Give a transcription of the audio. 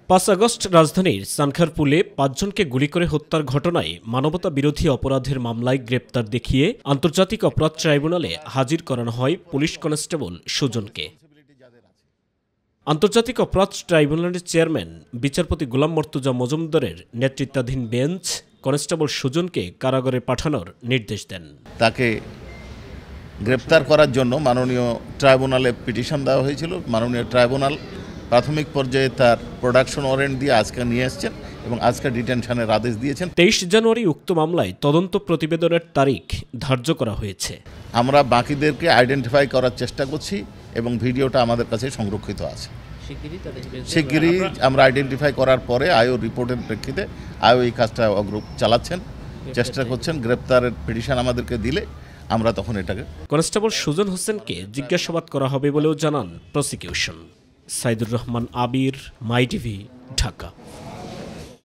5 August রাজধানীর সানখারপুলে 5 জনকে গুলি করে হত্যার ঘটনায় মানবতা বিরোধী অপরাধের মামলায় গ্রেপ্তার দেখিয়ে আন্তর্জাতিক অপরাধ ট্রাইব্যুনালে হাজির করানো হয় পুলিশ কনস্টেবল সুজনকে। আন্তর্জাতিক অপরাধ ট্রাইব্যুনালের চেয়ারম্যান বিচারপতি গোলাম মর্তুজা মজুমদারের নেতৃত্বাধীন বেঞ্চ কনস্টেবল সুজনকে কারাগারে পাঠানোর নির্দেশ দেন। তাকে গ্রেপ্তার করার জন্য মাননীয় ট্রাইব্যুনালে পিটিশন দেওয়া হয়েছিল। মাননীয় ট্রাইব্যুনাল প্রাথমিক পর্যায়ে তার প্রোডাকশন ওয়ারেন্ট দিয়ে আজকে নিয়ে এসেছেন এবং আজকে ডিটেনশনের আদেশ দিয়েছেন। 23 জানুয়ারি উক্ত মামলায় তদন্ত প্রতিবেদনের তারিখ ধার্য করা হয়েছে। আমরা বাকিদেরকে আইডেন্টিফাই করার চেষ্টা করছি এবং ভিডিওটা আমাদের কাছে সংরক্ষিত আছে। শিগগিরই আমরা আইডেন্টিফাই করার পরে আইও রিপোর্টের প্রেক্ষিতে আইও এই কাজটা চালাচ্ছেন, চেষ্টা করছেন। গ্রেপ্তারের পিটিশন আমাদেরকে দিলে আমরা তখন এটাকে। কনস্টেবল সুজন হোসেনকে জিজ্ঞাসাবাদ করা হবে বলেও জানান প্রসিকিউশন। সাইদুর রহমান আবির, মাই টিভি, ঢাকা।